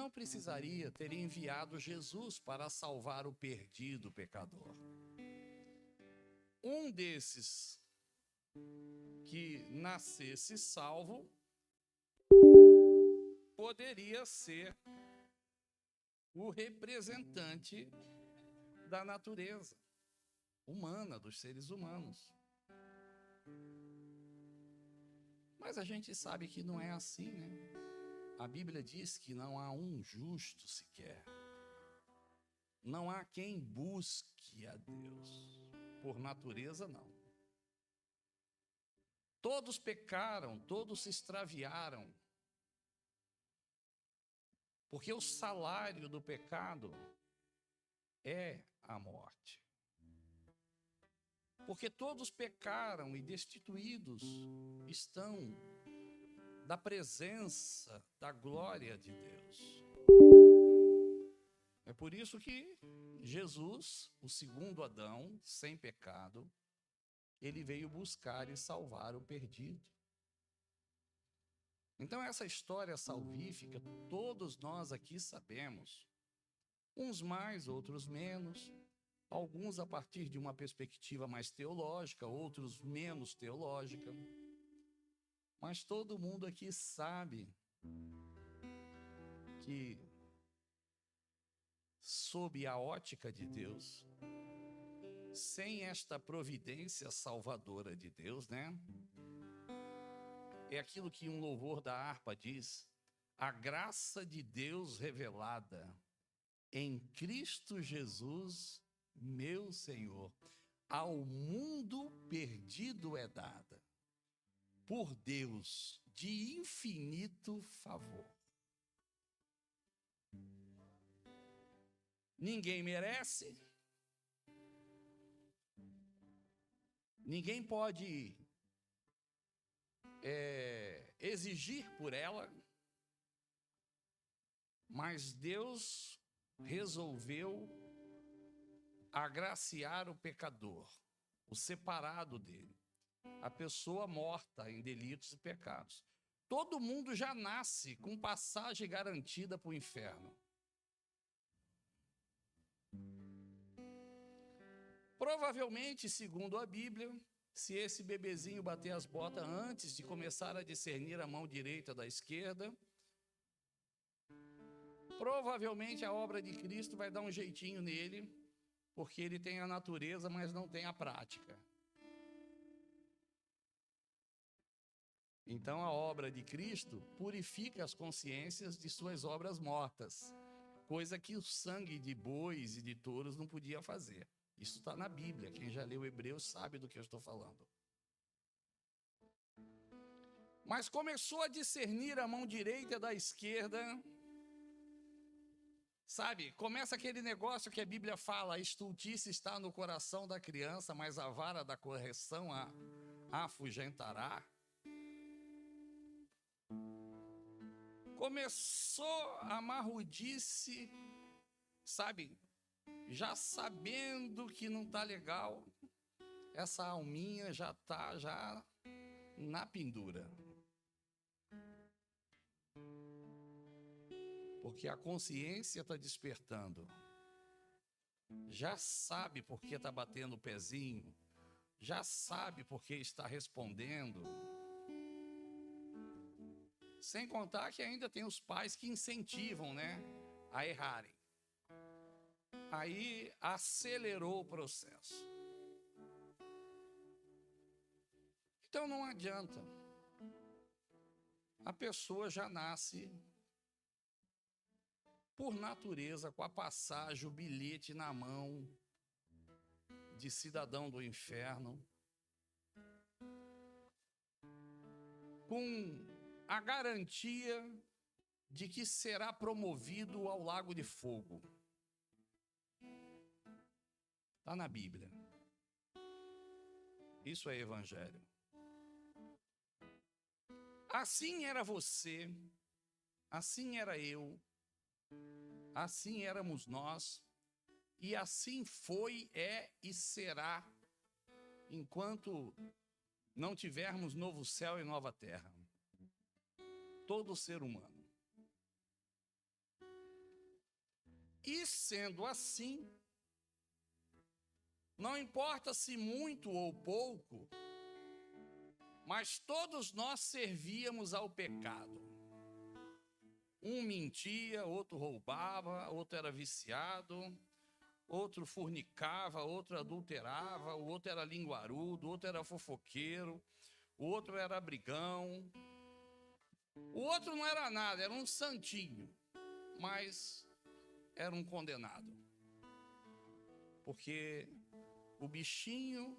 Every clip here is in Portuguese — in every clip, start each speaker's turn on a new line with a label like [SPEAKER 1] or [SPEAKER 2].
[SPEAKER 1] não precisaria ter enviado Jesus para salvar o perdido pecador. Um desses que nascesse salvo poderia ser o representante da natureza humana, dos seres humanos. Mas a gente sabe que não é assim, né? A Bíblia diz que não há um justo sequer. Não há quem busque a Deus. Por natureza, não. Todos pecaram, todos se extraviaram. Porque o salário do pecado é a morte. Porque todos pecaram e destituídos estão da presença, da glória de Deus. É por isso que Jesus, o segundo Adão, sem pecado, ele veio buscar e salvar o perdido. Então essa história salvífica, todos nós aqui sabemos, uns mais, outros menos, alguns a partir de uma perspectiva mais teológica, outros menos teológica, mas todo mundo aqui sabe que, sob a ótica de Deus, sem esta providência salvadora de Deus, né? É aquilo que um louvor da harpa diz: a graça de Deus revelada em Cristo Jesus, meu Senhor, ao mundo perdido é dada, por Deus, de infinito favor. Ninguém merece, ninguém pode exigir por ela, mas Deus resolveu agraciar o pecador, o separado dele, a pessoa morta em delitos e pecados. Todo mundo já nasce com passagem garantida para o inferno. Provavelmente, segundo a Bíblia, se esse bebezinho bater as botas antes de começar a discernir a mão direita da esquerda, provavelmente a obra de Cristo vai dar um jeitinho nele, porque ele tem a natureza, mas não tem a prática. Então a obra de Cristo purifica as consciências de suas obras mortas, coisa que o sangue de bois e de touros não podia fazer. Isso está na Bíblia, quem já leu Hebreus sabe do que eu estou falando. Mas começou a discernir a mão direita da esquerda, sabe? Começa aquele negócio que a Bíblia fala: a estultice está no coração da criança, mas a vara da correção a afugentará. Começou a marrudice, sabe? Já sabendo que não está legal, essa alminha já está na pendura. Porque a consciência está despertando. Já sabe por que está batendo o pezinho. Já sabe por que está respondendo. Sem contar que ainda tem os pais que incentivam, né, a errarem. Aí acelerou o processo. Então não adianta. A pessoa já nasce, por natureza, com a passagem, o bilhete na mão de cidadão do inferno, com a garantia de que será promovido ao lago de fogo. Está na Bíblia. Isso é evangelho. Assim era você, assim era eu, assim éramos nós, e assim foi, é e será, enquanto não tivermos novo céu e nova terra. Todo ser humano. E sendo assim, não importa se muito ou pouco, mas todos nós servíamos ao pecado. Um mentia, outro roubava, outro era viciado, outro fornicava, outro adulterava, o outro era linguarudo, o outro era fofoqueiro, o outro era brigão. O outro não era nada, era um santinho, mas era um condenado. Porque o bichinho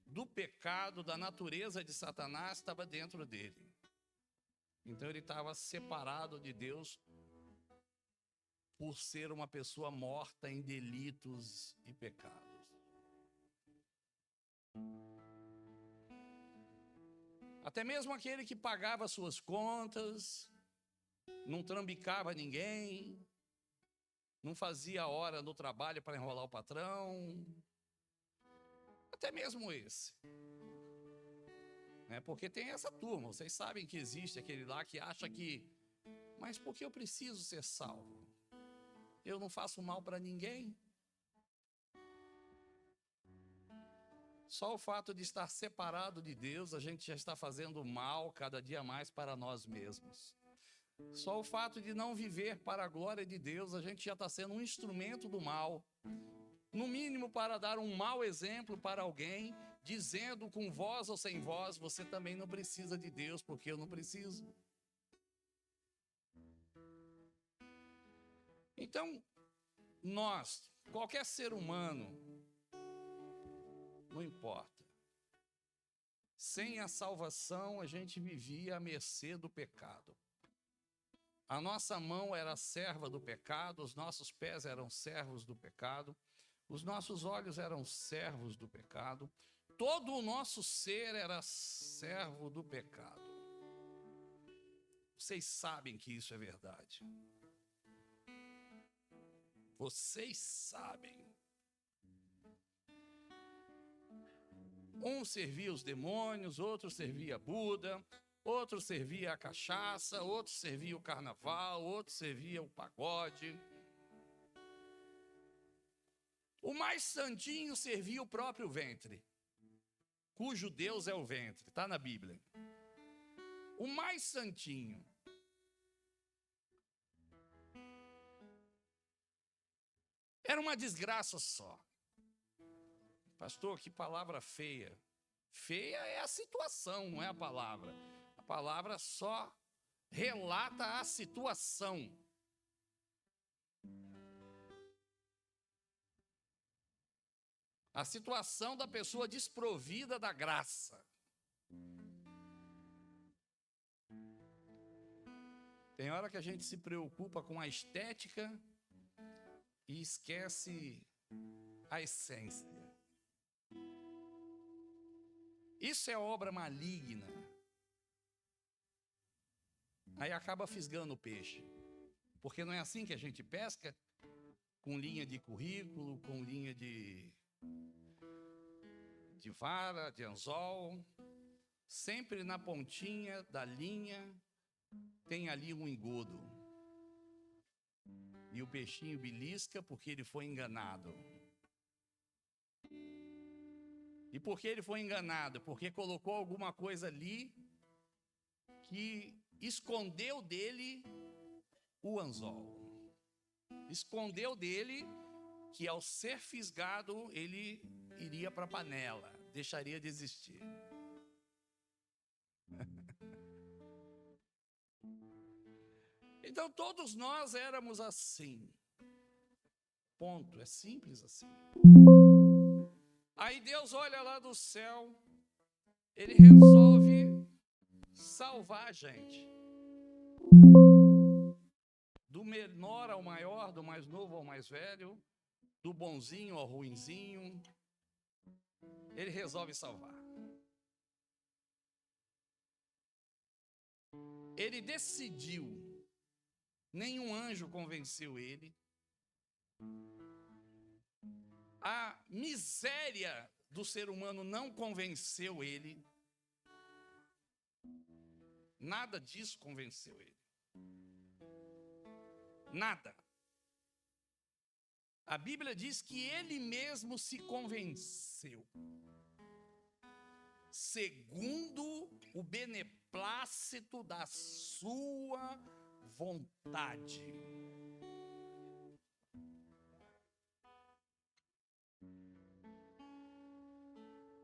[SPEAKER 1] do pecado, da natureza de Satanás, estava dentro dele. Então ele estava separado de Deus por ser uma pessoa morta em delitos e pecados. Até mesmo aquele que pagava suas contas, não trambicava ninguém, não fazia hora no trabalho para enrolar o patrão, até mesmo esse. Porque tem essa turma, vocês sabem que existe aquele lá que acha que, mas por que eu preciso ser salvo? Eu não faço mal para ninguém. Só o fato de estar separado de Deus, a gente já está fazendo mal cada dia mais para nós mesmos. Só o fato de não viver para a glória de Deus, a gente já está sendo um instrumento do mal. No mínimo para dar um mau exemplo para alguém, dizendo com voz ou sem voz, você também não precisa de Deus, porque eu não preciso. Então, nós, qualquer ser humano, não importa. Sem a salvação, a gente vivia à mercê do pecado. A nossa mão era serva do pecado, os nossos pés eram servos do pecado, os nossos olhos eram servos do pecado, todo o nosso ser era servo do pecado. Vocês sabem que isso é verdade. Vocês sabem. Um servia os demônios, outro servia Buda, outro servia a cachaça, outro servia o carnaval, outro servia o pagode. O mais santinho servia o próprio ventre, cujo Deus é o ventre, está na Bíblia. O mais santinho. Era uma desgraça só. Pastor, que palavra feia. Feia é a situação, não é a palavra. A palavra só relata a situação. A situação da pessoa desprovida da graça. Tem hora que a gente se preocupa com a estética e esquece a essência. Isso é obra maligna. Aí acaba fisgando o peixe. Porque não é assim que a gente pesca? Com linha de currículo, com linha de vara, de anzol. Sempre na pontinha da linha tem ali um engodo. E o peixinho belisca porque ele foi enganado. E por que ele foi enganado? Porque colocou alguma coisa ali que escondeu dele o anzol. Escondeu dele que ao ser fisgado ele iria para a panela, deixaria de existir. Então todos nós éramos assim. Ponto, é simples assim. Aí Deus olha lá do céu, ele resolve salvar a gente. Do menor ao maior, do mais novo ao mais velho, do bonzinho ao ruinzinho, ele resolve salvar. Ele decidiu, nenhum anjo convenceu ele. A miséria do ser humano não convenceu ele. Nada disso convenceu ele. Nada. A Bíblia diz que ele mesmo se convenceu, segundo o beneplácito da sua vontade.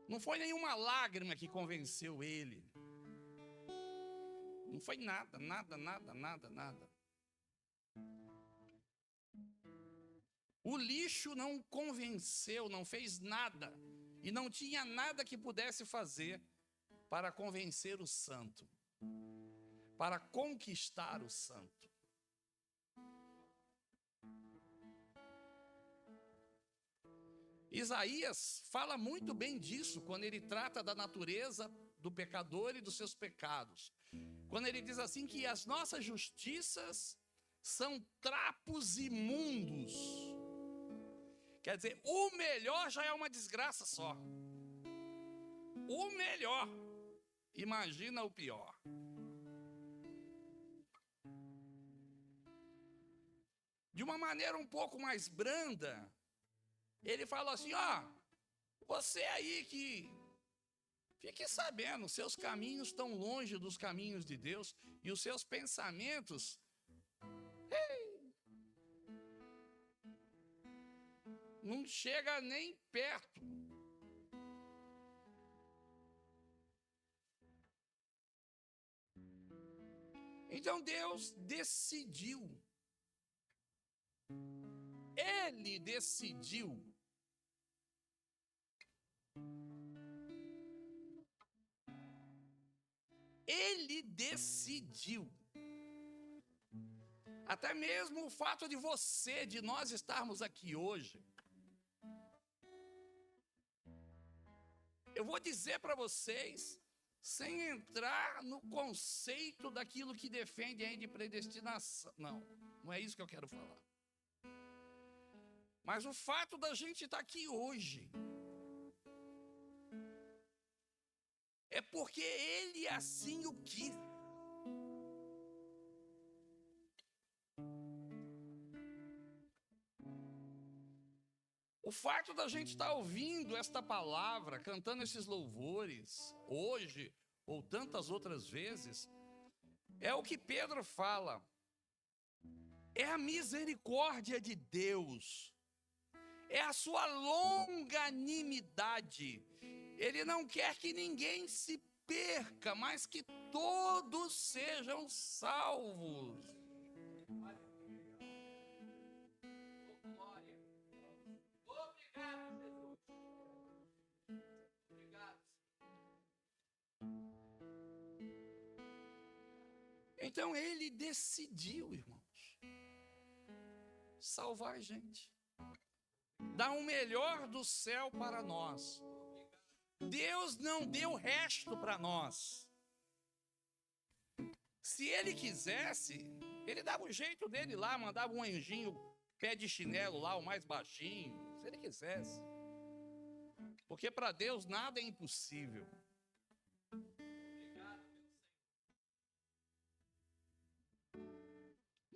[SPEAKER 1] Não foi nenhuma lágrima que convenceu ele. Não foi nada. O lixo não convenceu, não fez nada. E não tinha nada que pudesse fazer para convencer o santo, para conquistar o santo. Isaías fala muito bem disso quando ele trata da natureza do pecador e dos seus pecados. Quando ele diz assim que as nossas justiças são trapos imundos. Quer dizer, o melhor já é uma desgraça só. O melhor. Imagina o pior. De uma maneira um pouco mais branda, ele fala assim, você aí que fique sabendo, seus caminhos estão longe dos caminhos de Deus e os seus pensamentos não chega nem perto. Então Deus decidiu. Ele decidiu. Ele decidiu. Até mesmo o fato de de nós estarmos aqui hoje. Eu vou dizer para vocês, sem entrar no conceito daquilo que defende aí de predestinação. Não é isso que eu quero falar. Mas o fato da gente estar aqui hoje é porque ele assim o quis. O fato da gente estar ouvindo esta palavra, cantando esses louvores, hoje ou tantas outras vezes, é o que Pedro fala. É a misericórdia de Deus. É a sua longanimidade. Ele não quer que ninguém se perca, mas que todos sejam salvos. Obrigado, Jesus. Obrigado. Então ele decidiu, irmãos, salvar a gente. Dar o melhor do céu para nós. Deus não deu o resto para nós. Se ele quisesse, ele dava o jeito dele lá, mandava um anjinho pé de chinelo lá, o mais baixinho, se ele quisesse. Porque para Deus nada é impossível.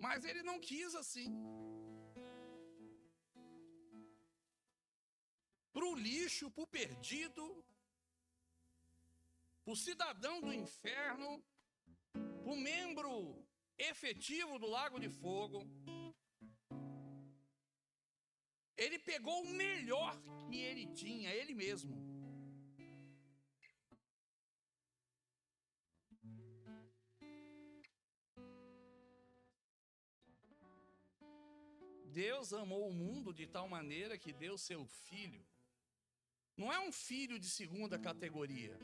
[SPEAKER 1] Mas ele não quis assim. Para o lixo, para o perdido, para o cidadão do inferno, para o membro efetivo do Lago de Fogo, ele pegou o melhor que ele tinha, ele mesmo. Deus amou o mundo de tal maneira que deu seu filho. Não é um filho de segunda categoria,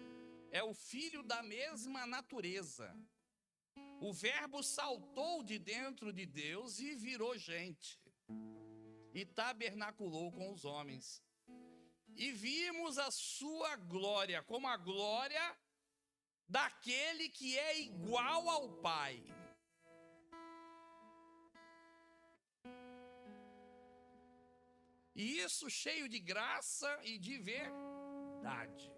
[SPEAKER 1] é o filho da mesma natureza. O verbo saltou de dentro de Deus e virou gente. E tabernaculou com os homens. E vimos a sua glória, como a glória daquele que é igual ao Pai. E isso cheio de graça e de verdade.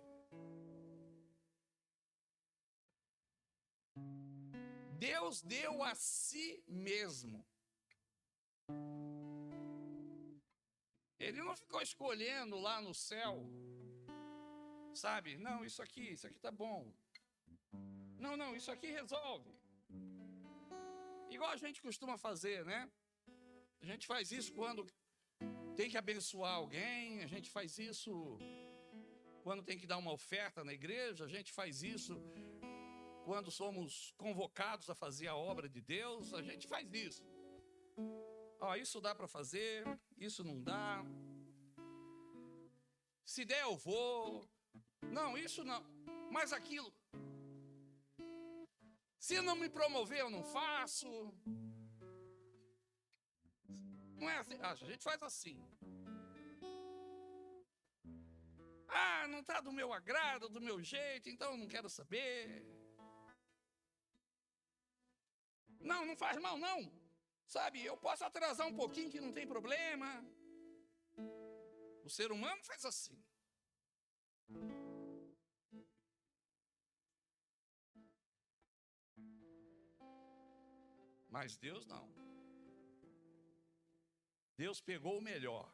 [SPEAKER 1] Deus deu a si mesmo. Ele não ficou escolhendo lá no céu, sabe? Não, isso aqui tá bom. Não, isso aqui resolve. Igual a gente costuma fazer, né? A gente faz isso quando tem que abençoar alguém, a gente faz isso quando tem que dar uma oferta na igreja, a gente faz isso quando somos convocados a fazer a obra de Deus, a gente faz isso. Ó, isso dá para fazer, isso não dá. Se der, eu vou. Não, isso não. Mas aquilo. Se não me promover, eu não faço. Não é assim. A gente faz assim. Ah, não está do meu agrado, do meu jeito, então eu não quero saber. Não faz mal, não. Sabe, eu posso atrasar um pouquinho que não tem problema. O ser humano faz assim. Mas Deus não. Deus pegou o melhor.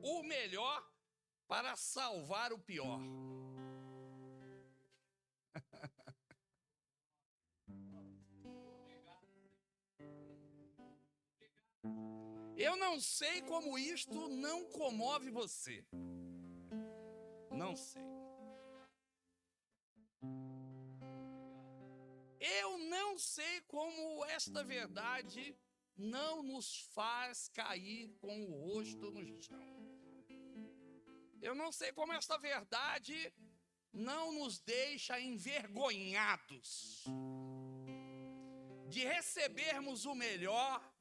[SPEAKER 1] O melhor para salvar o pior. Eu não sei como isto não comove você. Não sei. Eu não sei como esta verdade não nos faz cair com o rosto no chão. Eu não sei como esta verdade não nos deixa envergonhados de recebermos o melhor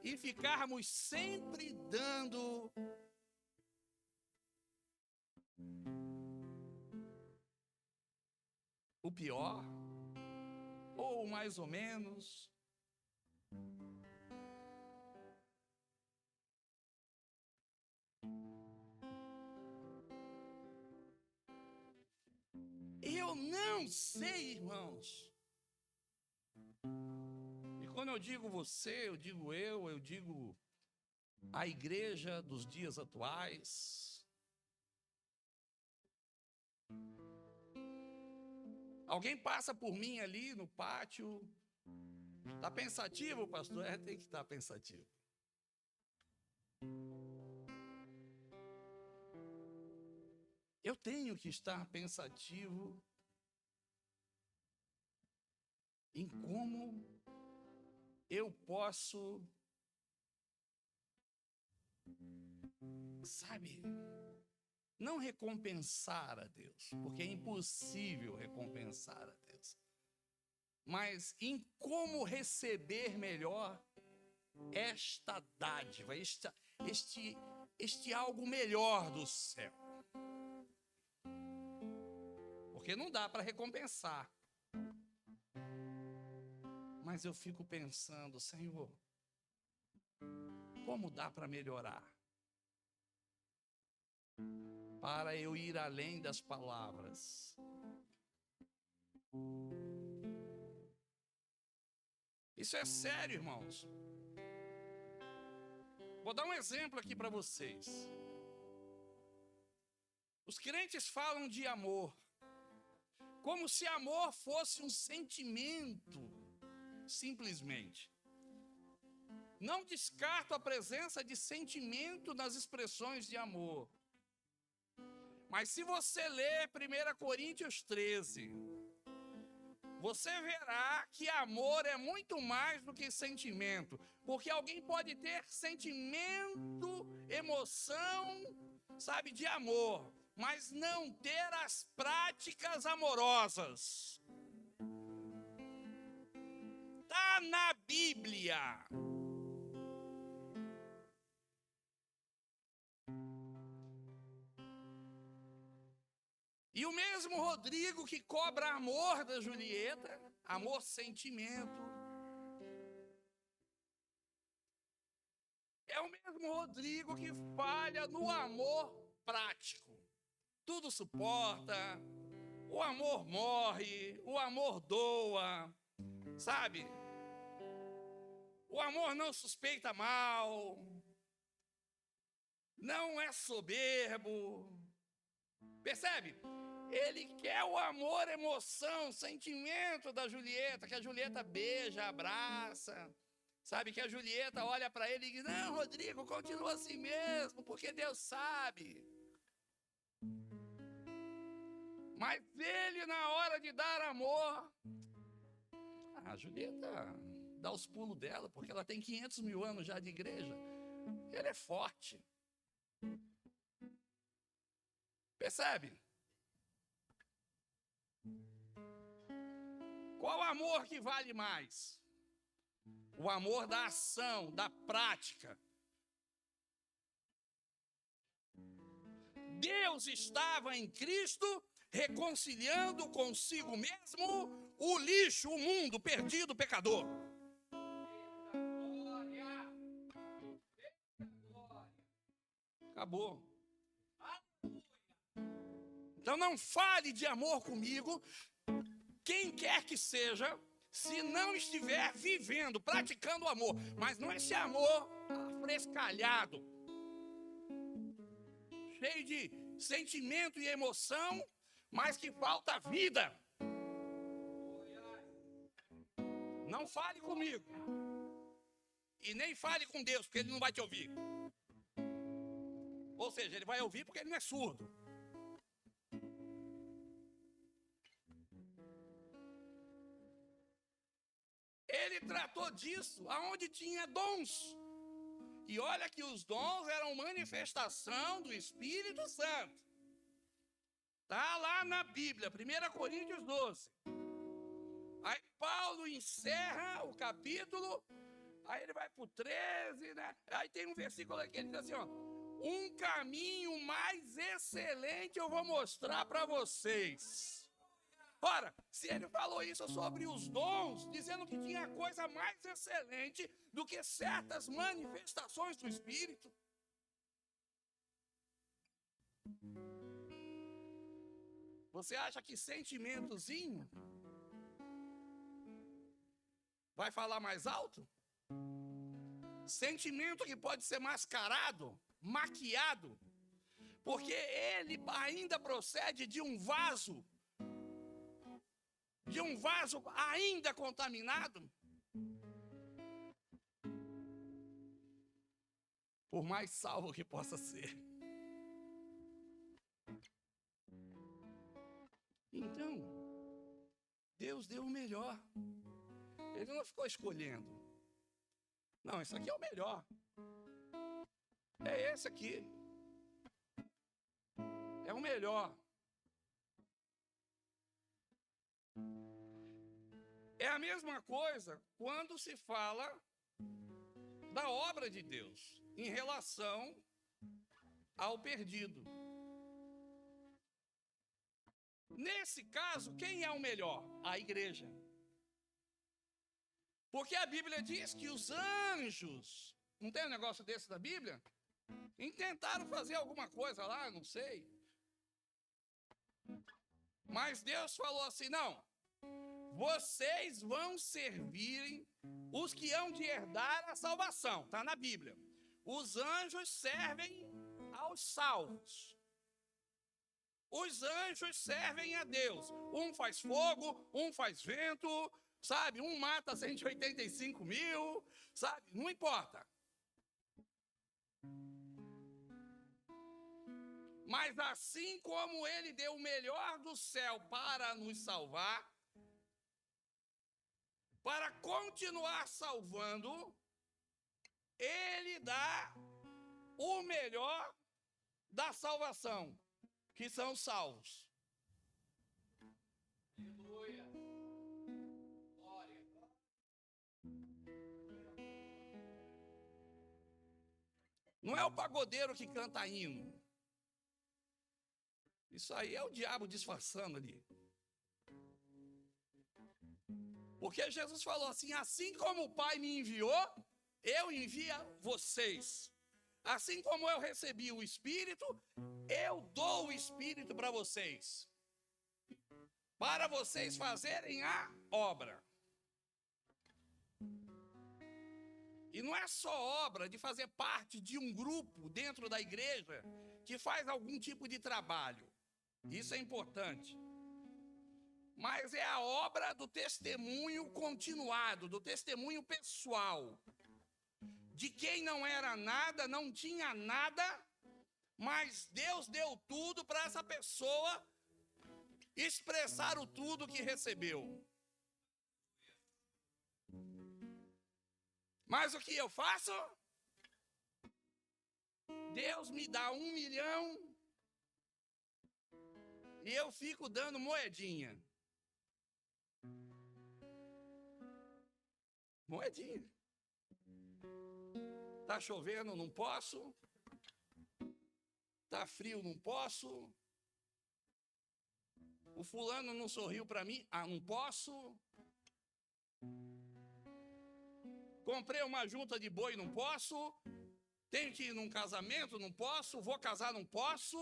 [SPEAKER 1] e ficarmos sempre dando o pior, ou mais ou menos. Eu não sei, irmãos. E quando eu digo você, eu digo a igreja dos dias atuais. Alguém passa por mim ali no pátio. Está pensativo, pastor? Tem que estar pensativo. Eu tenho que estar pensativo em como eu posso, sabe, não recompensar a Deus, porque é impossível recompensar a Deus, mas em como receber melhor esta dádiva, este algo melhor do céu. Porque não dá para recompensar. Mas eu fico pensando, Senhor, como dá para melhorar? Para eu ir além das palavras. Isso é sério, irmãos. Vou dar um exemplo aqui para vocês. Os crentes falam de amor, como se amor fosse um sentimento, simplesmente. Não descarto a presença de sentimento nas expressões de amor. Mas se você ler 1 Coríntios 13, você verá que amor é muito mais do que sentimento. Porque alguém pode ter sentimento, emoção, sabe, de amor, mas não ter as práticas amorosas. Está na Bíblia. E o mesmo Rodrigo que cobra amor da Julieta, amor sentimento, é o mesmo Rodrigo que falha no amor prático. Tudo suporta, o amor morre, o amor doa, sabe? O amor não suspeita mal, não é soberbo. Percebe? Ele quer o amor, emoção, sentimento da Julieta, que a Julieta beija, abraça. Sabe, que a Julieta olha para ele e diz, não, Rodrigo, continua assim mesmo, porque Deus sabe. Mas ele, na hora de dar amor, a Julieta dá os pulos dela, porque ela tem 500 mil anos já de igreja. Ele é forte. Percebe? Qual amor que vale mais? O amor da ação, da prática. Deus estava em Cristo reconciliando consigo mesmo o lixo, o mundo perdido, o pecador. Acabou. Então não fale de amor comigo, quem quer que seja, se não estiver vivendo, praticando o amor. Mas não é esse amor afrescalhado, cheio de sentimento e emoção, mas que falta vida. Não fale comigo. E nem fale com Deus, porque Ele não vai te ouvir. Ou seja, Ele vai ouvir porque Ele não é surdo. Ele tratou disso aonde tinha dons. E olha que os dons eram manifestação do Espírito Santo. Está lá na Bíblia, 1 Coríntios 12. Aí Paulo encerra o capítulo, aí ele vai para o 13, né? Aí tem um versículo aqui, ele diz assim, ó, um caminho mais excelente eu vou mostrar para vocês. Ora, se ele falou isso sobre os dons, dizendo que tinha coisa mais excelente do que certas manifestações do Espírito. Você acha que sentimentozinho vai falar mais alto? Sentimento que pode ser mascarado, maquiado, porque ele ainda procede de um vaso ainda contaminado. Por mais salvo que possa ser. Então, Deus deu o melhor. Ele não ficou escolhendo. Não, isso aqui é o melhor. É esse aqui. É o melhor. É a mesma coisa quando se fala da obra de Deus em relação ao perdido. Nesse caso, quem é o melhor? A igreja. Porque a Bíblia diz que os anjos, não tem um negócio desse da Bíblia? Tentaram fazer alguma coisa lá, não sei. Mas Deus falou assim, não. Vocês vão servir os que hão de herdar a salvação. Está na Bíblia. Os anjos servem aos salvos. Os anjos servem a Deus. Um faz fogo, um faz vento, sabe? Um mata 185 mil, sabe? Não importa. Mas assim como Ele deu o melhor do céu para nos salvar, para continuar salvando, Ele dá o melhor da salvação, que são os salvos. Aleluia. Glória. Não é o pagodeiro que canta hino. Isso aí é o diabo disfarçando ali. Porque Jesus falou assim, assim como o Pai me enviou, eu envio a vocês. Assim como eu recebi o Espírito, eu dou o Espírito para vocês fazerem a obra. E não é só obra de fazer parte de um grupo dentro da igreja que faz algum tipo de trabalho. Isso é importante. Mas é a obra do testemunho continuado, do testemunho pessoal. De quem não era nada, não tinha nada, mas Deus deu tudo para essa pessoa expressar o tudo que recebeu. Mas o que eu faço? Deus me dá 1 milhão e eu fico dando moedinha. Moedinha. Tá chovendo, não posso. Tá frio, não posso. O fulano não sorriu para mim, não posso. Comprei uma junta de boi, não posso. Tenho que ir num casamento, não posso. Vou casar, não posso.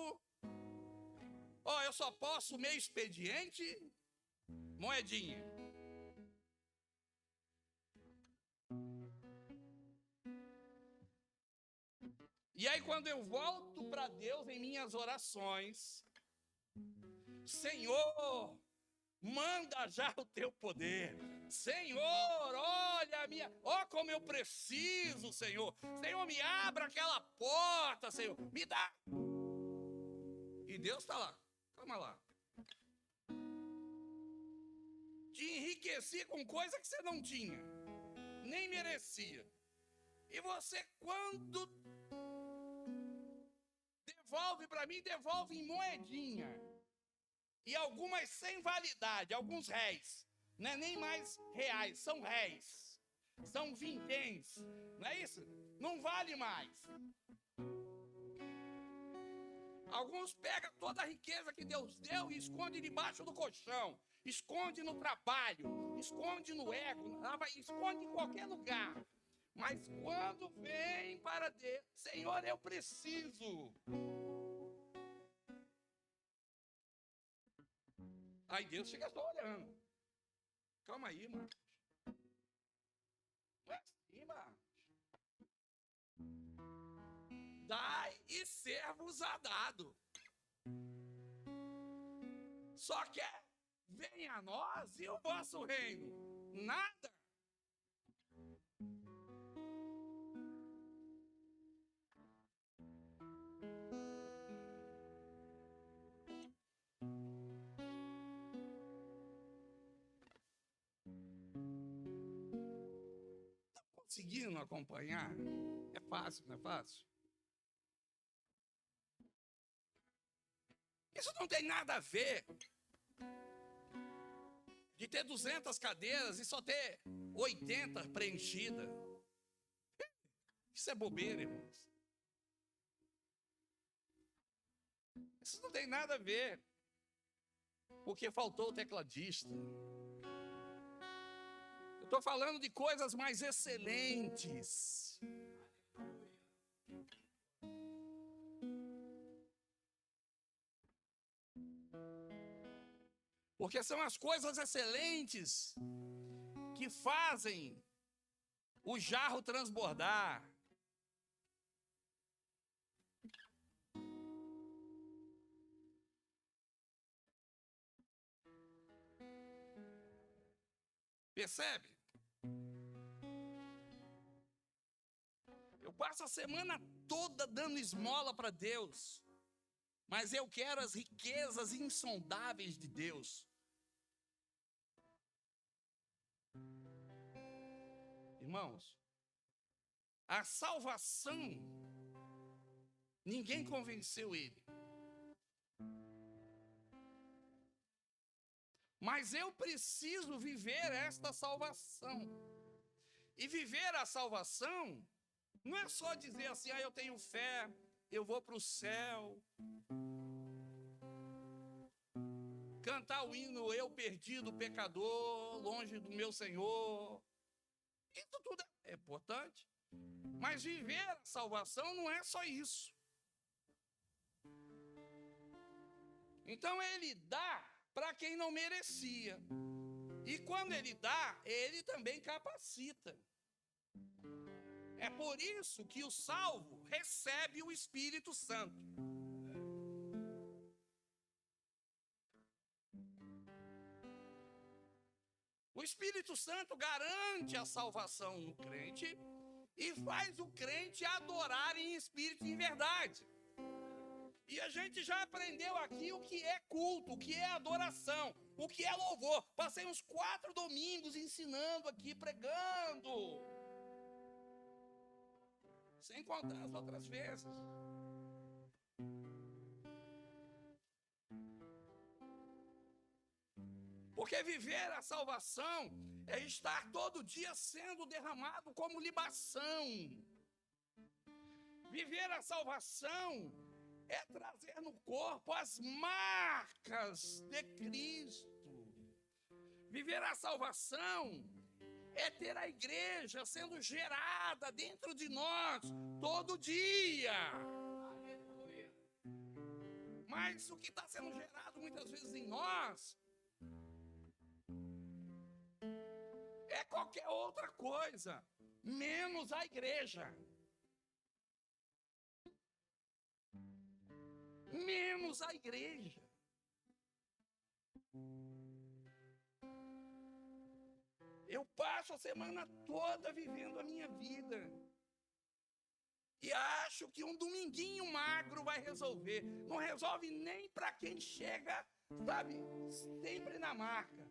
[SPEAKER 1] Eu só posso meio expediente. Moedinha. E aí quando eu volto para Deus em minhas orações, Senhor, manda já o teu poder. Senhor, olha a minha, como eu preciso, Senhor. Senhor, me abra aquela porta, Senhor. Me dá. E Deus está lá. Calma lá. Te enriqueci com coisa que você não tinha. Nem merecia. E você, quando devolve para mim, devolve em moedinha. E algumas sem validade, alguns réis. Não é nem mais reais, são réis. São vinténs. Não é isso? Não vale mais. Alguns pegam toda a riqueza que Deus deu e esconde debaixo do colchão. Esconde no trabalho. Esconde no ego. Esconde em qualquer lugar. Mas quando vem para Deus, Senhor, eu preciso. Aí Deus fica só olhando. Calma aí, mano. Não é assim, mano. Dai e ser-vos-á dado. Só que venha a nós e o vosso reino. Nada. Conseguindo acompanhar? É fácil, não é fácil? Isso não tem nada a ver de ter 200 cadeiras e só ter 80 preenchidas. Isso é bobeira, irmãos. Isso não tem nada a ver. Porque faltou o tecladista. Eu estou falando de coisas mais excelentes. Porque são as coisas excelentes que fazem o jarro transbordar. Percebe? Eu passo a semana toda dando esmola para Deus, mas eu quero as riquezas insondáveis de Deus. Irmãos, a salvação, ninguém convenceu ele. Mas eu preciso viver esta salvação. E viver a salvação não é só dizer assim, eu tenho fé, eu vou para o céu. Cantar o hino, eu perdido, pecador, longe do meu Senhor. Isso tudo é importante. Mas viver a salvação não é só isso. Então ele dá para quem não merecia. E quando ele dá, ele também capacita. É por isso que o salvo recebe o Espírito Santo. O Espírito Santo garante a salvação no crente e faz o crente adorar em espírito e em verdade. E a gente já aprendeu aqui o que é culto, o que é adoração, o que é louvor. Passei uns 4 domingos ensinando aqui, pregando. Sem contar as outras vezes. Porque viver a salvação é estar todo dia sendo derramado como libação. Viver a salvação é trazer no corpo as marcas de Cristo. Viver a salvação é ter a igreja sendo gerada dentro de nós todo dia. Mas o que está sendo gerado muitas vezes em nós é qualquer outra coisa, menos a igreja. Menos a igreja. Eu passo a semana toda vivendo a minha vida. E acho que um dominguinho magro vai resolver. Não resolve nem para quem chega, sabe, sempre na marca.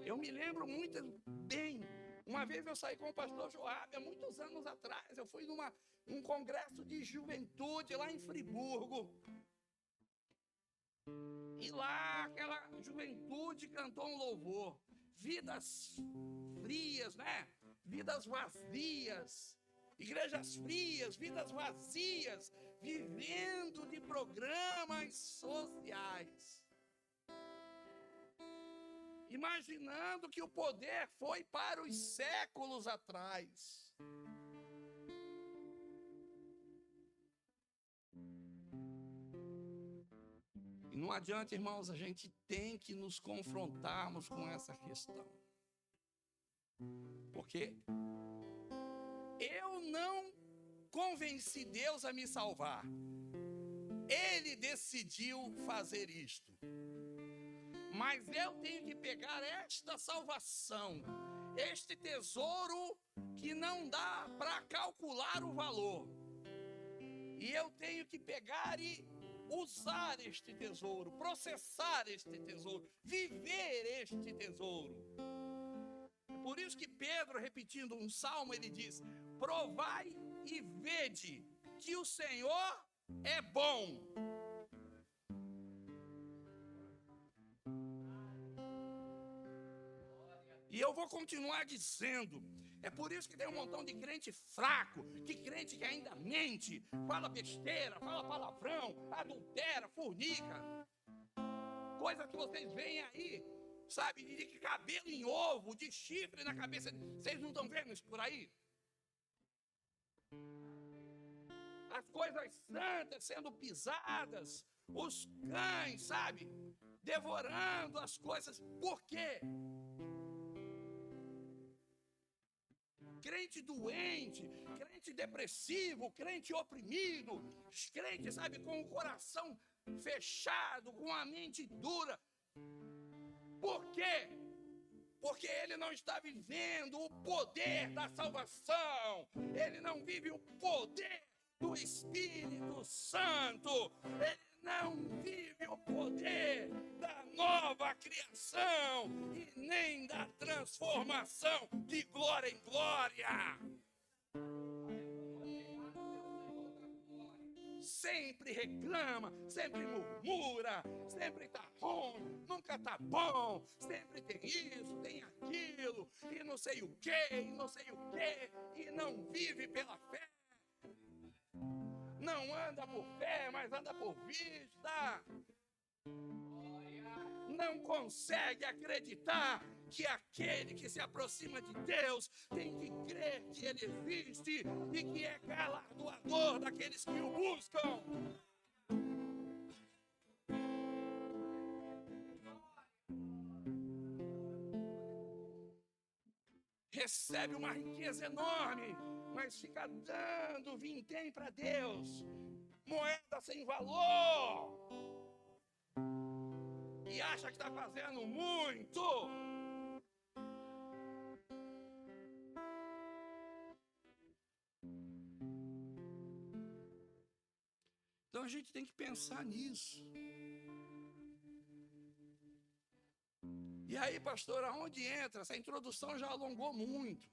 [SPEAKER 1] Eu me lembro muito bem. Uma vez eu saí com o pastor Joab, há muitos anos atrás. Eu fui num congresso de juventude lá em Friburgo. E lá aquela juventude cantou um louvor. Vidas frias, né? Vidas vazias. Igrejas frias, vidas vazias. Vivendo de programas sociais. Imaginando que o poder foi para os séculos atrás. E não adianta, irmãos, a gente tem que nos confrontarmos com essa questão. Porque eu não convenci Deus a me salvar. Ele decidiu fazer isto. Mas eu tenho que pegar esta salvação, este tesouro que não dá para calcular o valor. E eu tenho que pegar e usar este tesouro, processar este tesouro, viver este tesouro. Por isso que Pedro, repetindo um salmo, ele diz: provai e vede que o Senhor é bom. E eu vou continuar dizendo, é por isso que tem um montão de crente fraco, de crente que ainda mente, fala besteira, fala palavrão, adultera, fornica. Coisa que vocês veem aí, sabe, de cabelo em ovo, de chifre na cabeça. Vocês não estão vendo isso por aí? As coisas santas sendo pisadas, os cães, sabe, devorando as coisas. Por quê? Crente doente, crente depressivo, crente oprimido, crente, sabe, com o coração fechado, com a mente dura. Por quê? Porque ele não está vivendo o poder da salvação, ele não vive o poder do Espírito Santo, ele não vive o poder da nova criação e nem da transformação de glória em glória. Sempre reclama, sempre murmura, sempre tá ruim, nunca tá bom, sempre tem isso, tem aquilo, e não sei o quê, e não vive pela fé. Não anda por fé, mas anda por vista. Não consegue acreditar que aquele que se aproxima de Deus tem que crer que Ele existe e que é galardoador daqueles que o buscam. recebe uma riqueza enorme, mas fica dando vintém para Deus, moeda sem valor, e acha que está fazendo muito. Então a gente tem que pensar nisso. E aí, pastor, aonde entra? Essa introdução já alongou muito.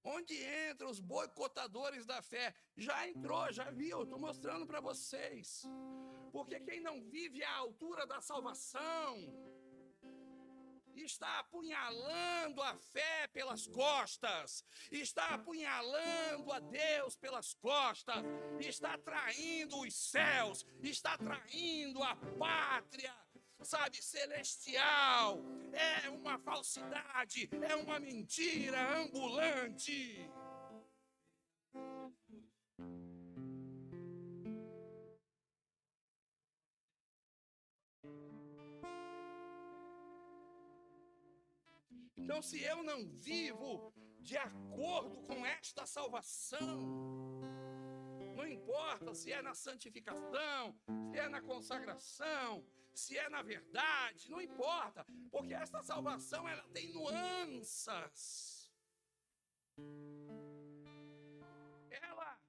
[SPEAKER 1] Onde entra os boicotadores da fé? Já entrou, já viu, estou mostrando para vocês. Porque quem não vive à altura da salvação está apunhalando a fé pelas costas, está apunhalando a Deus pelas costas, está traindo os céus, está traindo a pátria, sabe, celestial. É uma falsidade, é uma mentira ambulante. Então, se eu não vivo de acordo com esta salvação, não importa se é na santificação, se é na consagração, se é na verdade, não importa, porque esta salvação ela tem nuances. Ela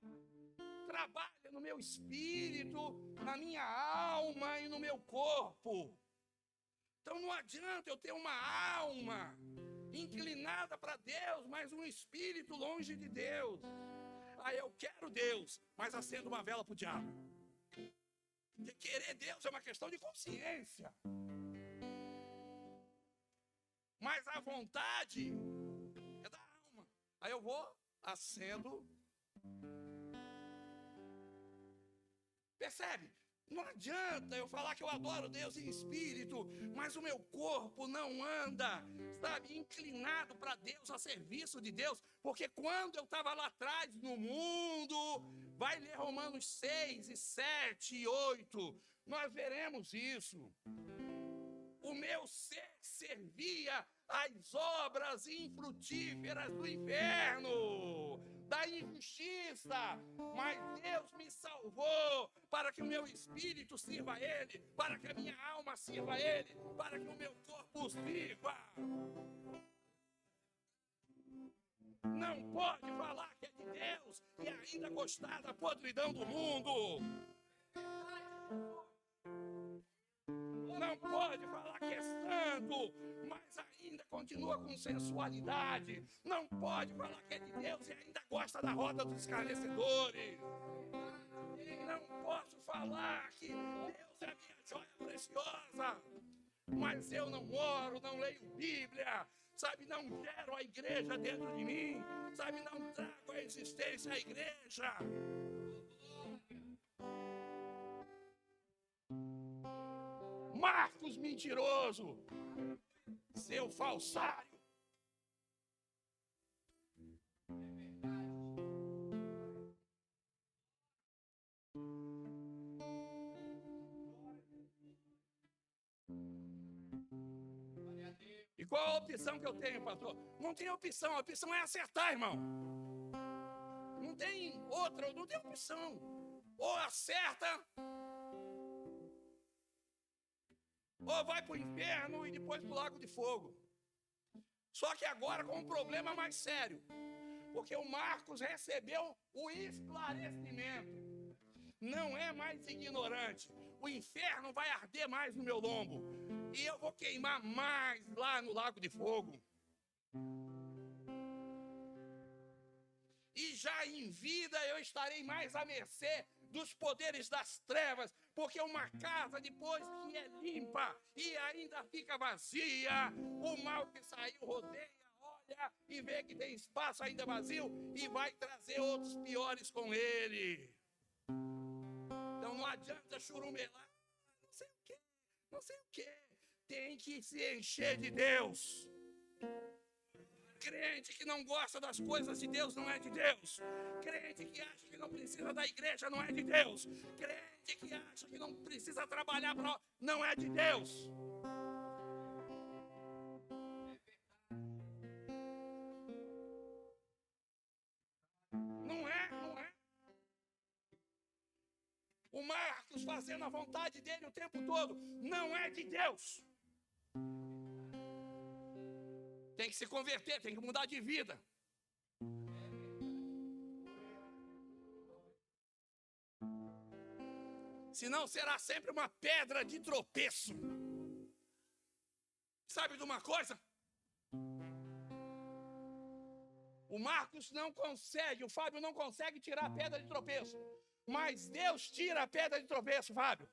[SPEAKER 1] trabalha no meu espírito, na minha alma e no meu corpo. Então não adianta eu ter uma alma inclinada para Deus, mas um espírito longe de Deus. Ah, eu quero Deus, mas acendo uma vela para o diabo. Porque querer Deus é uma questão de consciência. Mas a vontade é da alma. Aí eu vou, acendo. Percebe? Não adianta eu falar que eu adoro Deus em espírito, mas o meu corpo não anda, sabe, inclinado para Deus, a serviço de Deus. Porque quando eu estava lá atrás no mundo, vai ler Romanos 6, 7 e 8, nós veremos isso. O meu ser servia às obras infrutíferas do inferno, da injustiça, mas Deus me salvou para que o meu espírito sirva a Ele, para que a minha alma sirva a Ele, para que o meu corpo sirva. Não pode falar que é de Deus e ainda gostar da podridão do mundo. Não pode falar que é santo, mas ainda continua com sensualidade. Não pode falar que é de Deus e ainda gosta da roda dos escarnecedores. Não posso falar que Deus é a minha joia preciosa, mas eu não oro, não leio Bíblia, sabe, não gero a igreja dentro de mim, sabe, não trago a existência à igreja. Marcos mentiroso, seu falsário. E qual a opção que eu tenho, pastor? Não tem opção, a opção é acertar, irmão. Não tem outra, não tem opção. Ou acerta, ou vai para o inferno e depois para o lago de fogo. Só que agora com um problema mais sério, porque o Marcos recebeu o esclarecimento. Não é mais ignorante. O inferno vai arder mais no meu lombo, e eu vou queimar mais lá no lago de fogo. E já em vida eu estarei mais à mercê dos poderes das trevas, porque uma casa depois que é limpa e ainda fica vazia, o mal que saiu rodeia, olha e vê que tem espaço ainda vazio e vai trazer outros piores com ele. Então não adianta churumelar, não sei o que, tem que se encher de Deus. Crente que não gosta das coisas de Deus não é de Deus. Crente que acha que não precisa da igreja não é de Deus. Crente que acha que não precisa trabalhar para não é de Deus. O Marcos fazendo a vontade dele o tempo todo não é de Deus. Tem que se converter, tem que mudar de vida. Senão será sempre uma pedra de tropeço. Sabe de uma coisa? O Marcos não consegue, o Fábio não consegue tirar a pedra de tropeço. Mas Deus tira a pedra de tropeço, Fábio.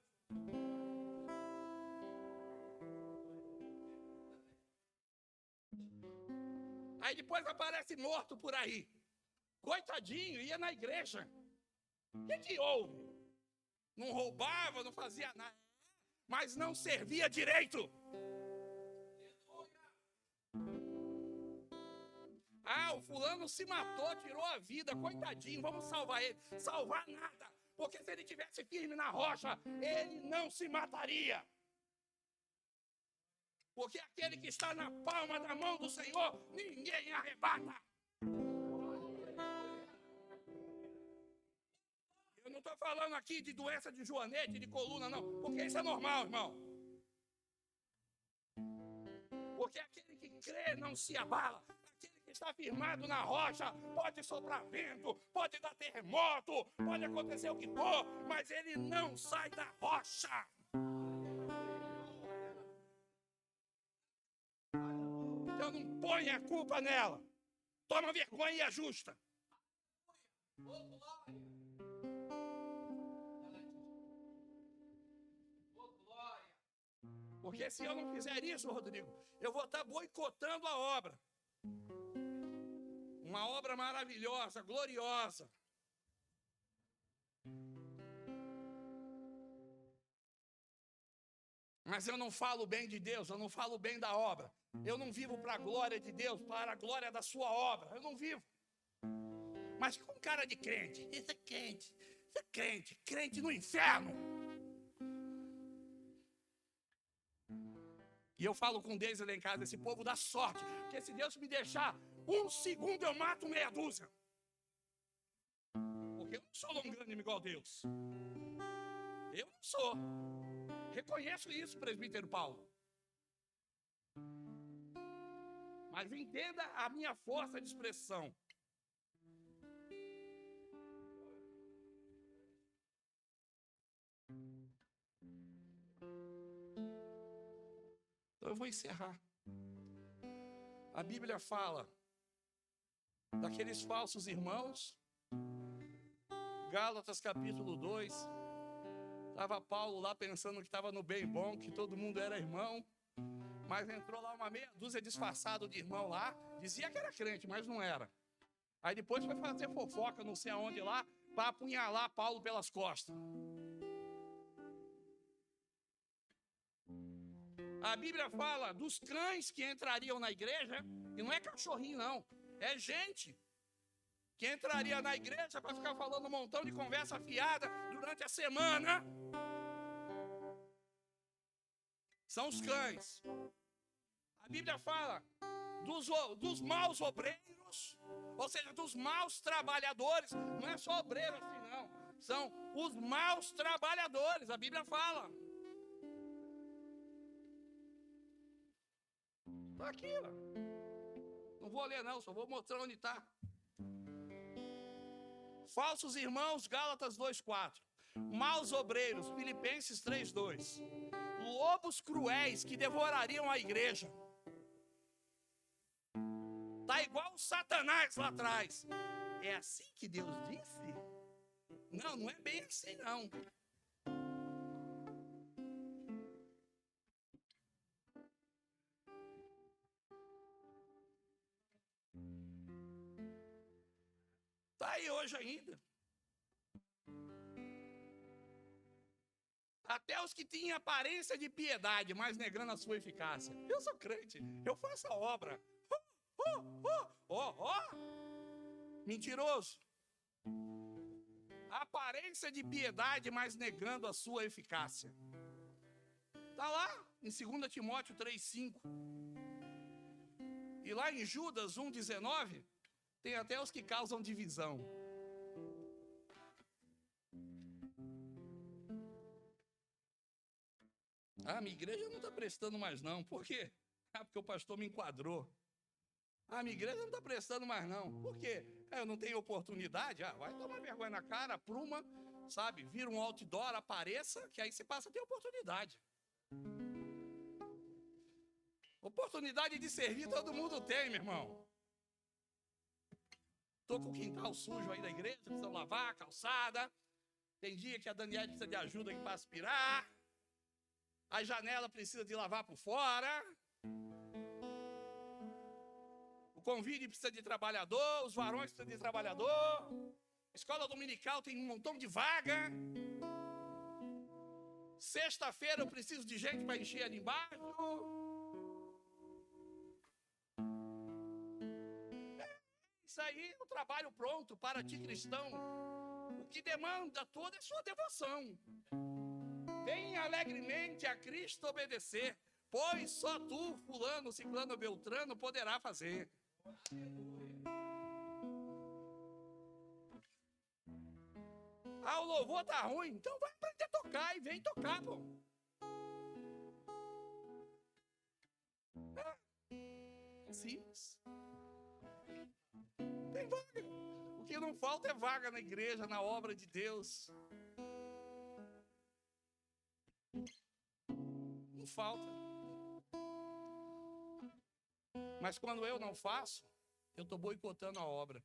[SPEAKER 1] Aí depois aparece morto por aí. Coitadinho, ia na igreja. O que houve? Não roubava, não fazia nada, mas não servia direito. O fulano se matou, tirou a vida, coitadinho, vamos salvar ele. Salvar nada, porque se ele tivesse firme na rocha, ele não se mataria. Porque aquele que está na palma da mão do Senhor, ninguém arrebata. Eu não estou falando aqui de doença de joanete, de coluna, não, porque isso é normal, irmão. Porque aquele que crê não se abala. Aquele que está firmado na rocha, pode soprar vento, pode dar terremoto, pode acontecer o que for, mas ele não sai da rocha. Então não põe a culpa nela. Toma vergonha e ajusta. Porque se eu não fizer isso, Rodrigo, eu vou estar boicotando a obra. Uma obra maravilhosa, gloriosa. Mas eu não falo bem de Deus, eu não falo bem da obra. Eu não vivo para a glória de Deus, para a glória da sua obra. Eu não vivo. Mas com cara de crente. Isso é crente. Isso é crente. Crente no inferno. E eu falo com Deus lá em casa, esse povo dá sorte. Porque se Deus me deixar 1 segundo, eu mato meia dúzia. Porque eu não sou longânime igual Deus. Eu não sou. Reconheço isso, presbítero Paulo. Mas entenda a minha força de expressão. Então eu vou encerrar. A Bíblia fala daqueles falsos irmãos. Gálatas capítulo 2. Estava Paulo lá pensando que estava no bem bom, que todo mundo era irmão. Mas entrou lá uma meia dúzia disfarçado de irmão lá. Dizia que era crente, mas não era. Aí depois foi fazer fofoca, não sei aonde lá, para apunhalar Paulo pelas costas. A Bíblia fala dos cães que entrariam na igreja, e não é cachorrinho não, é gente que entraria na igreja para ficar falando um montão de conversa fiada durante a semana. São os cães. A Bíblia fala dos maus obreiros, ou seja, dos maus trabalhadores. Não é só obreiro assim não, são os maus trabalhadores, a Bíblia fala. Está aqui, ó. Não vou ler não, só vou mostrar onde está. Falsos irmãos, Gálatas 2:4. Maus obreiros, Filipenses 3:2. Lobos cruéis que devorariam a igreja. Está igual o Satanás lá atrás. É assim que Deus disse? Não, não é bem assim não. Está aí hoje ainda. Até os que tinham aparência de piedade, mas negando a sua eficácia. Eu sou crente, eu faço a obra. Mentiroso. Aparência de piedade, mas negando a sua eficácia. Está lá em 2 Timóteo 3:5. E lá em Judas 1:19, tem até os que causam divisão. Ah, minha igreja não está prestando mais não. Por quê? Ah, porque o pastor me enquadrou. Ah, minha igreja não está prestando mais não. Por quê? Ah, eu não tenho oportunidade. Ah, vai tomar vergonha na cara, apruma, sabe? Vira um outdoor, apareça, que aí você passa a ter oportunidade. Oportunidade de servir todo mundo tem, meu irmão. Tô com o quintal sujo aí da igreja, precisa lavar a calçada. Tem dia que a Daniela precisa de ajuda aqui para aspirar. A janela precisa de lavar por fora. O convite precisa de trabalhador, os varões precisam de trabalhador. Escola dominical tem um montão de vaga. Sexta-feira eu preciso de gente para encher ali embaixo. Isso aí é o trabalho pronto para ti, cristão. O que demanda toda é sua devoção. Venha alegremente a Cristo obedecer, pois só tu, fulano, ciclano, beltrano, poderá fazer. Ah, o louvor tá ruim, então vai aprender a tocar e vem tocar, pô. É simples. Tem vaga. O que não falta é vaga na igreja, na obra de Deus. Não falta. Mas quando eu não faço, eu estou boicotando a obra.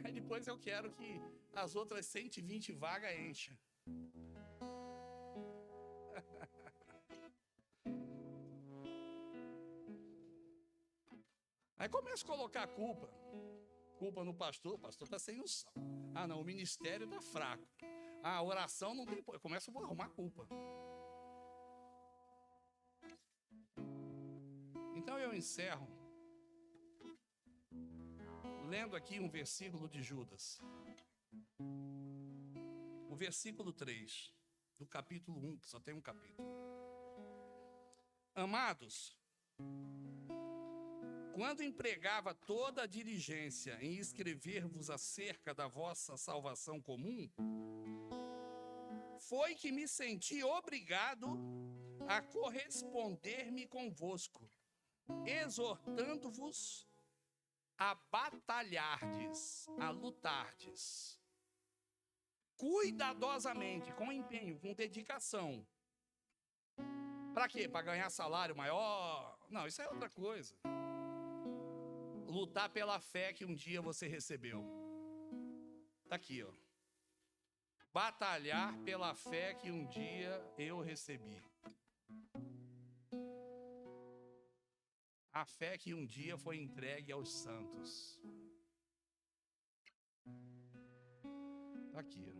[SPEAKER 1] Aí depois eu quero que as outras 120 vagas enchem. Aí começa a colocar a culpa. Culpa no pastor, o pastor está sem unção. Ah, não, o ministério está fraco. Ah, a oração não tem... Eu começo a arrumar culpa. Então eu encerro lendo aqui um versículo de Judas. O versículo 3, do capítulo 1, que só tem um capítulo. Amados, quando empregava toda a diligência em escrever-vos acerca da vossa salvação comum, foi que me senti obrigado a corresponder-me convosco, exortando-vos a batalhardes, a lutardes, cuidadosamente, com empenho, com dedicação. Para quê? Para ganhar salário maior? Não, isso é outra coisa. Lutar pela fé que um dia você recebeu. Tá aqui, ó. Batalhar pela fé que um dia eu recebi. A fé que um dia foi entregue aos santos. Tá aqui, ó.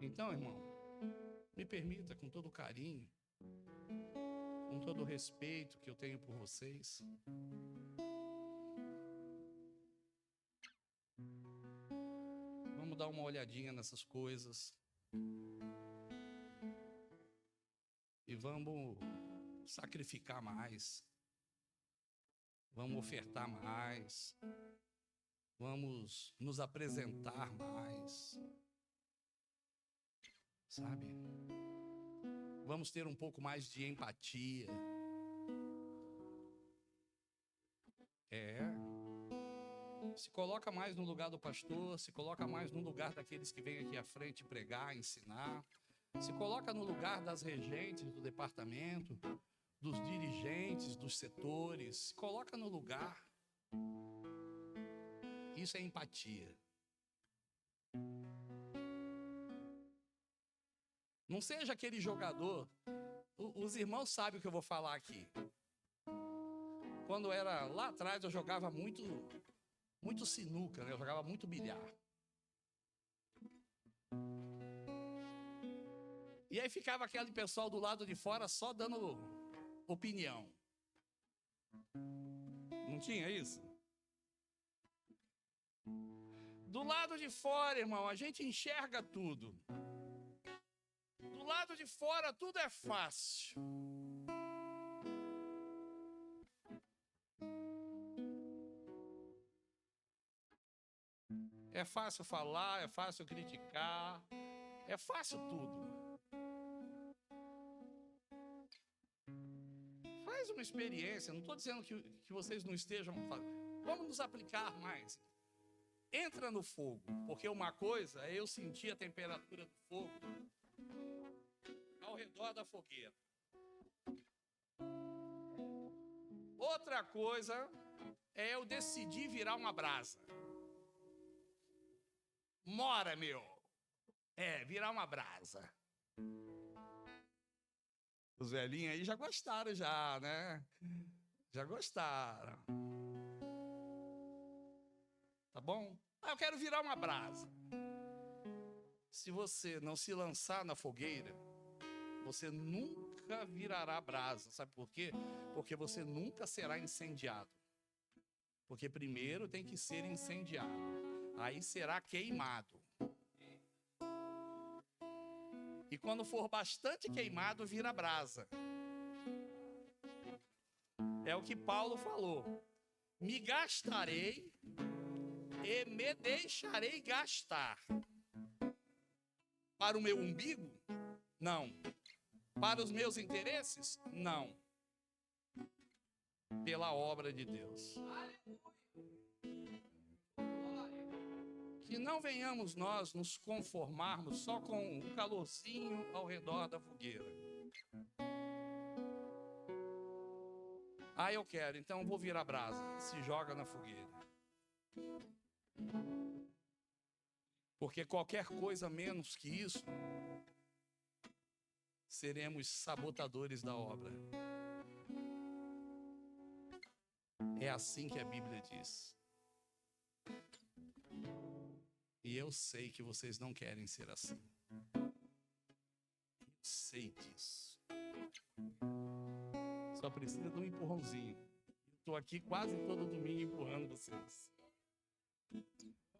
[SPEAKER 1] Então, irmão, me permita, com todo o carinho, com todo o respeito que eu tenho por vocês, vamos dar uma olhadinha nessas coisas e vamos sacrificar mais, vamos ofertar mais, vamos nos apresentar mais, sabe? Vamos ter um pouco mais de empatia. Se coloca mais no lugar do pastor, se coloca mais no lugar daqueles que vêm aqui à frente pregar, ensinar. Se coloca no lugar das regentes do departamento, dos dirigentes, dos setores. Se coloca no lugar. Isso é empatia. Não seja aquele jogador. Os irmãos sabem o que eu vou falar aqui. Quando era lá atrás, eu jogava muito sinuca, né? Eu jogava muito bilhar. E aí ficava aquele pessoal do lado de fora só dando opinião. Não tinha isso? Do lado de fora, irmão, a gente enxerga tudo. Do lado de fora, tudo é fácil. É fácil falar, é fácil criticar, é fácil tudo. uma experiência, não estou dizendo que vocês não estejam fazendo. Vamos nos aplicar mais. Entra no fogo, porque uma coisa é eu sentir a temperatura do fogo ao redor da fogueira. Outra coisa é eu decidir virar uma brasa. Mora, meu. Virar uma brasa. Os velhinhos aí já gostaram já, né? Já gostaram. Tá bom? Eu quero virar uma brasa. Se você não se lançar na fogueira, você nunca virará brasa. Sabe por quê? Porque você nunca será incendiado. Porque primeiro tem que ser incendiado. Aí será queimado. E quando for bastante queimado, vira brasa. É o que Paulo falou. Me gastarei e me deixarei gastar. Para o meu umbigo? Não. Para os meus interesses? Não. Pela obra de Deus. Que não venhamos nós nos conformarmos só com o calorzinho ao redor da fogueira. Eu quero, então eu vou virar brasa. Se joga na fogueira. Porque qualquer coisa menos que isso, seremos sabotadores da obra. É assim que a Bíblia diz. E eu sei que vocês não querem ser assim. Eu sei disso. Só precisa de um empurrãozinho. Estou aqui quase todo domingo empurrando vocês.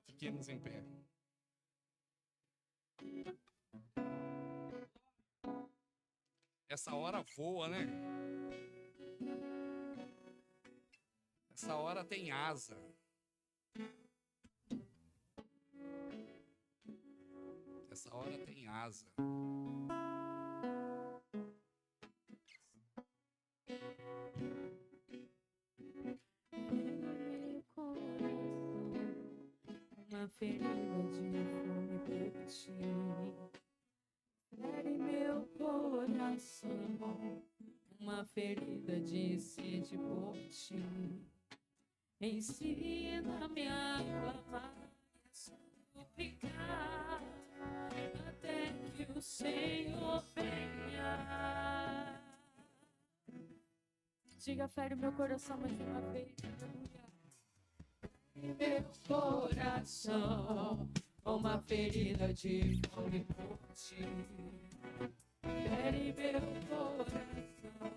[SPEAKER 1] Fiquemos em pé. Essa hora voa, né? Essa hora tem asa. Essa hora tem asa.
[SPEAKER 2] Uma ferida de fome por ti. Fere meu coração. Uma ferida de sede por ti. Ensina-me a clamar e a suplicar até que o Senhor venha. Diga, fere meu coração mais uma vez. Meu coração, uma ferida de fome por ti. Fere meu coração,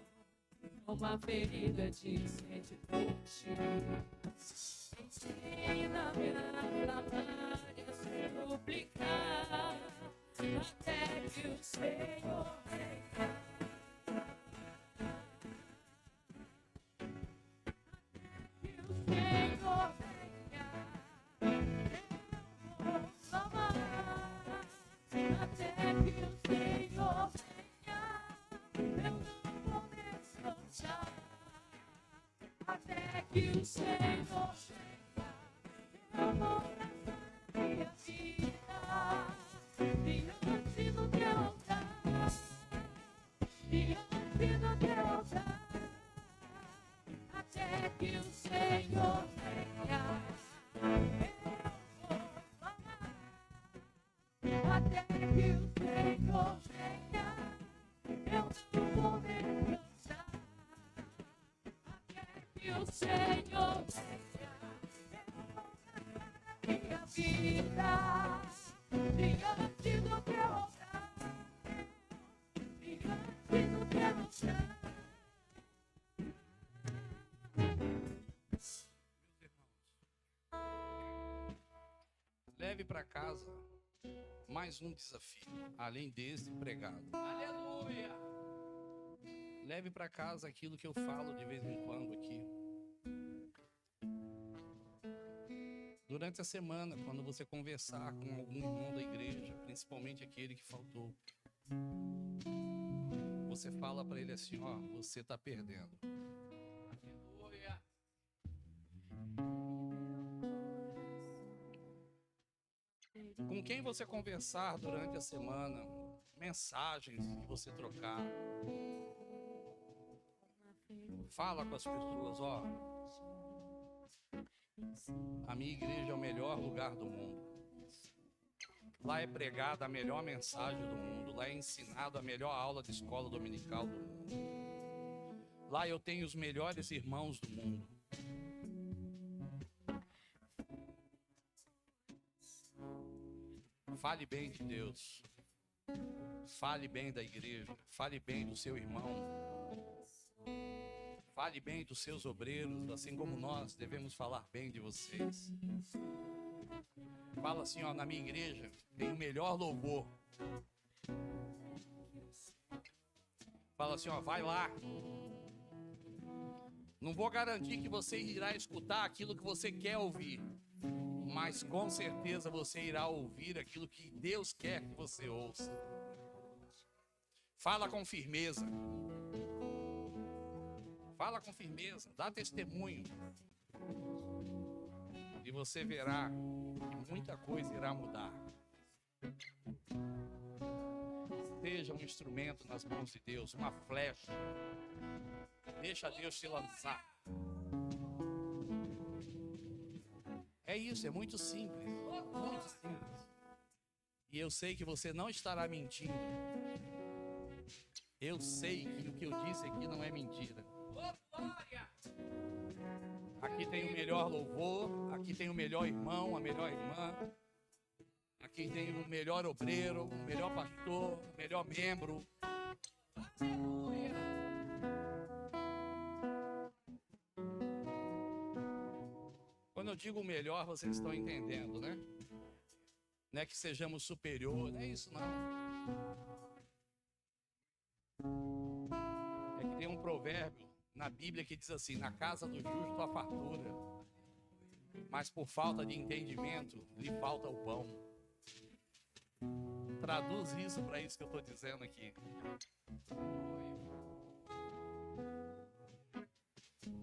[SPEAKER 2] uma ferida de sede por ti. Ensina-me a clamar e a suplicar até que o Senhor venha. Que o Senhor chega, eu vou na minha vida, diante do teu altar, diante do teu altar, até que o Senhor venha, eu vou falar, até que o Senhor venha, eu não vou me cansar. Que o Senhor venha, minha vida, diante do teu altar, diante do teu altar.
[SPEAKER 1] Leve para casa mais um desafio, além desse pregado. Aleluia! Leve para casa aquilo que eu falo de vez em quando aqui. Durante a semana, quando você conversar com algum irmão da igreja, principalmente aquele que faltou, você fala para ele assim, ó, você está perdendo. Com quem você conversar durante a semana, mensagens que você trocar. Fala com as pessoas, ó. A minha igreja é o melhor lugar do mundo. Lá é pregada a melhor mensagem do mundo. Lá é ensinado a melhor aula de escola dominical do mundo. Lá eu tenho os melhores irmãos do mundo. Fale bem de Deus. Fale bem da igreja. Fale bem do seu irmão. Fale bem dos seus obreiros, assim como nós devemos falar bem de vocês. Fala assim, ó, na minha igreja tem o melhor louvor. Fala assim, ó, vai lá. Não vou garantir que você irá escutar aquilo que você quer ouvir, mas com certeza você irá ouvir aquilo que Deus quer que você ouça. Fala com firmeza. Fala com firmeza, dá testemunho. E você verá que muita coisa irá mudar. Seja um instrumento nas mãos de Deus, uma flecha. Deixa Deus te lançar. É isso, é muito simples. Muito simples. E eu sei que você não estará mentindo. Eu sei que o que eu disse aqui não é mentira. Aqui tem o melhor louvor, aqui tem o melhor irmão, a melhor irmã. Aqui tem o melhor obreiro, o melhor pastor, o melhor membro. Quando eu digo melhor, vocês estão entendendo, né? Não é que sejamos superiores, não é isso não. É que tem um provérbio na Bíblia que diz assim: na casa do justo há fartura, mas por falta de entendimento lhe falta o pão. Traduz isso para isso que eu estou dizendo aqui.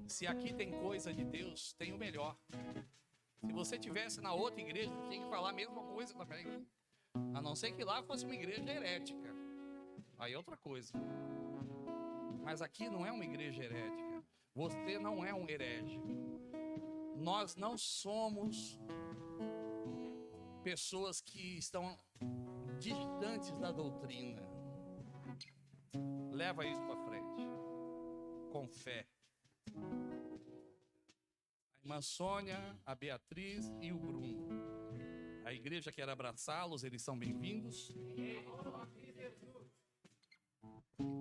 [SPEAKER 1] Se aqui tem coisa de Deus, tem o melhor. Se você tivesse na outra igreja, você tinha que falar a mesma coisa também. A não ser que lá fosse uma igreja herética. Aí é outra coisa. Mas aqui não é uma igreja herética. Você não é um herege. Nós não somos pessoas que estão distantes da doutrina. Leva isso para frente. Com fé. A irmã Sônia, a Beatriz e o Bruno. A igreja quer abraçá-los, eles são bem-vindos.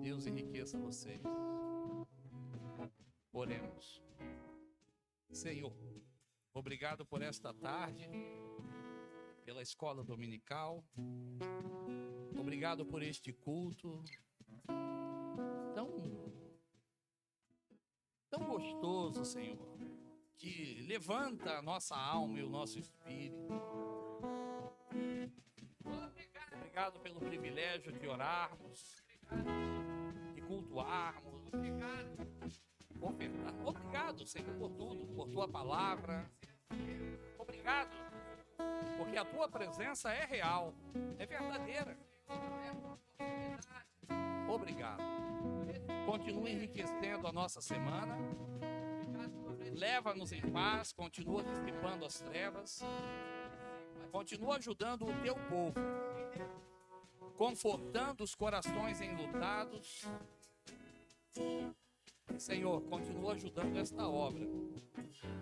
[SPEAKER 1] Deus enriqueça vocês. Oremos. Senhor, obrigado por esta tarde, pela escola dominical. Obrigado por este culto tão gostoso, Senhor, que levanta a nossa alma e o nosso espírito. Obrigado pelo privilégio de orarmos, de cultuarmos, ofertar. Obrigado, Senhor, por tudo, por tua palavra. Obrigado, porque a tua presença é real, é verdadeira. Obrigado. Continua enriquecendo a nossa semana. Leva-nos em paz, continua dissipando as trevas. Continua ajudando o teu povo, confortando os corações enlutados. Senhor, continua ajudando esta obra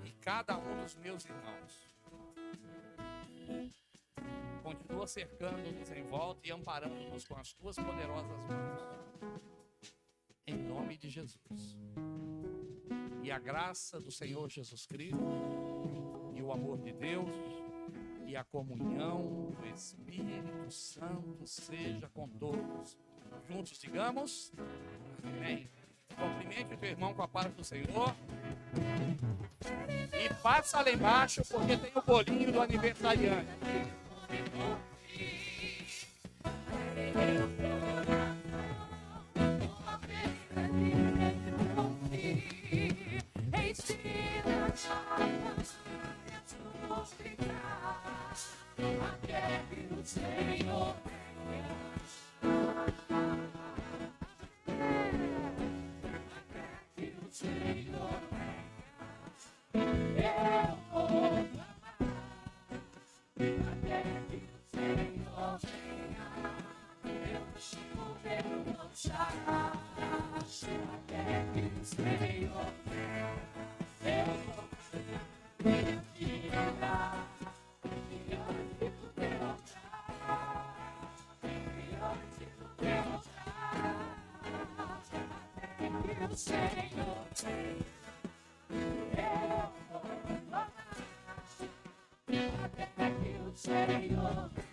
[SPEAKER 1] e cada um dos meus irmãos. Continua cercando-nos em volta e amparando-nos com as tuas poderosas mãos. Em nome de Jesus. E a graça do Senhor Jesus Cristo, e o amor de Deus, e a comunhão do Espírito Santo seja com todos. Juntos digamos, amém. Cumprimente o teu irmão com a paz do Senhor. E passa lá embaixo, porque tem o bolinho do aniversariante.
[SPEAKER 2] até que o Senhor venha. Até que o Senhor venha. Eu vou clamar. Até que o Senhor venha. Eu chego pelo não charar. Até que o Senhor venha. Eu vou me virar. Diante do teu altar. Diante do teu altar. Até que o Senhor venha. Eu vou clamar. Até que o Senhor venha.